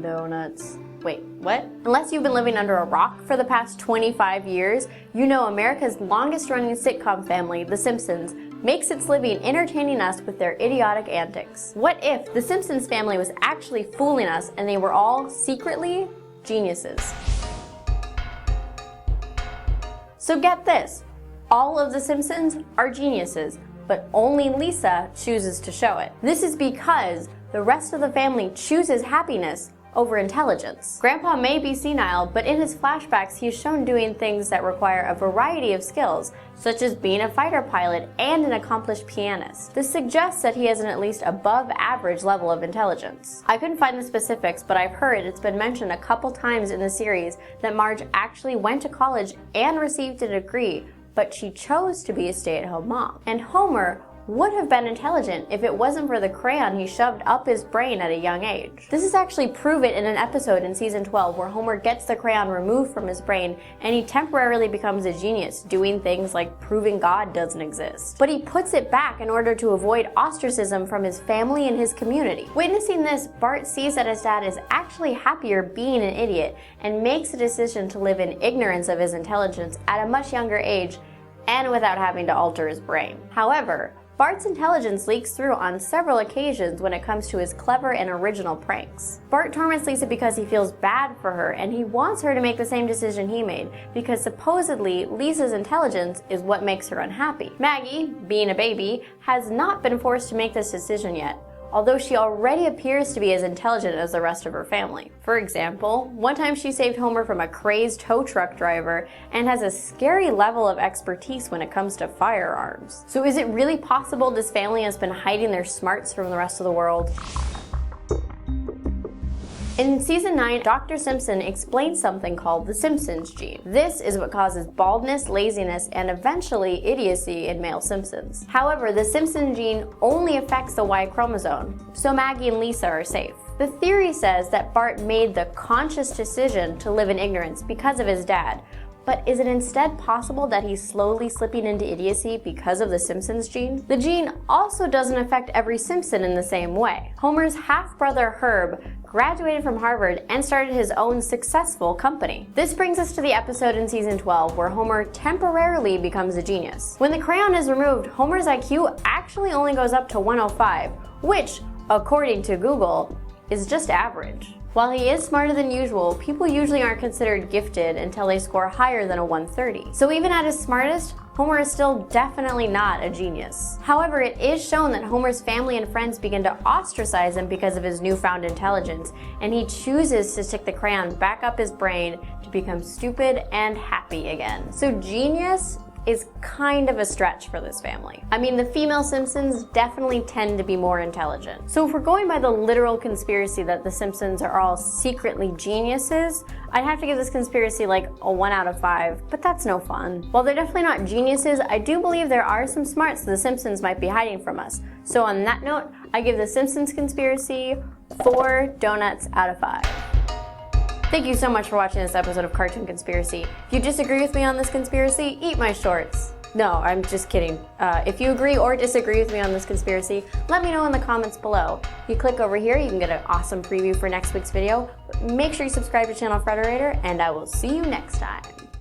Donuts. Wait, what? Unless you've been living under a rock for the past 25 years, you know America's longest-running sitcom family, The Simpsons, makes its living entertaining us with their idiotic antics. What if the Simpsons family was actually fooling us and they were all secretly geniuses? So get this, all of the Simpsons are geniuses, but only Lisa chooses to show it. This is because the rest of the family chooses happiness over intelligence. Grandpa may be senile, but in his flashbacks he is shown doing things that require a variety of skills, such as being a fighter pilot and an accomplished pianist. This suggests that he has an at least above average level of intelligence. I couldn't find the specifics, but I've heard it's been mentioned a couple times in the series that Marge actually went to college and received a degree, but she chose to be a stay-at-home mom. And Homer would have been intelligent if it wasn't for the crayon he shoved up his brain at a young age. This is actually proven in an episode in season 12 where Homer gets the crayon removed from his brain and he temporarily becomes a genius, doing things like proving God doesn't exist. But he puts it back in order to avoid ostracism from his family and his community. Witnessing this, Bart sees that his dad is actually happier being an idiot and makes a decision to live in ignorance of his intelligence at a much younger age and without having to alter his brain. However, Bart's intelligence leaks through on several occasions when it comes to his clever and original pranks. Bart torments Lisa because he feels bad for her and he wants her to make the same decision he made because supposedly Lisa's intelligence is what makes her unhappy. Maggie, being a baby, has not been forced to make this decision yet, although she already appears to be as intelligent as the rest of her family. For example, one time she saved Homer from a crazed tow truck driver and has a scary level of expertise when it comes to firearms. So is it really possible this family has been hiding their smarts from the rest of the world? In season 9, Dr. Simpson explains something called the Simpsons gene. This is what causes baldness, laziness, and eventually idiocy in male Simpsons. However, the Simpson gene only affects the Y chromosome, so Maggie and Lisa are safe. The theory says that Bart made the conscious decision to live in ignorance because of his dad, but is it instead possible that he's slowly slipping into idiocy because of the Simpsons gene? The gene also doesn't affect every Simpson in the same way. Homer's half-brother Herb graduated from Harvard and started his own successful company. This brings us to the episode in season 12 where Homer temporarily becomes a genius. When the crayon is removed, Homer's IQ actually only goes up to 105, which, according to Google, is just average. While he is smarter than usual, people usually aren't considered gifted until they score higher than a 130. So even at his smartest, Homer is still definitely not a genius. However, it is shown that Homer's family and friends begin to ostracize him because of his newfound intelligence, and he chooses to stick the crayon back up his brain to become stupid and happy again. So genius is kind of a stretch for this family. I mean, the female Simpsons definitely tend to be more intelligent. So if we're going by the literal conspiracy that the Simpsons are all secretly geniuses, I'd have to give this conspiracy like a 1 out of 5, but that's no fun. While they're definitely not geniuses, I do believe there are some smarts the Simpsons might be hiding from us. So on that note, I give the Simpsons conspiracy 4 donuts out of 5. Thank you so much for watching this episode of Cartoon Conspiracy. If you disagree with me on this conspiracy, eat my shorts. No, I'm just kidding. If you agree or disagree with me on this conspiracy, let me know in the comments below. If you click over here, you can get an awesome preview for next week's video. Make sure you subscribe to channel Frederator, and I will see you next time.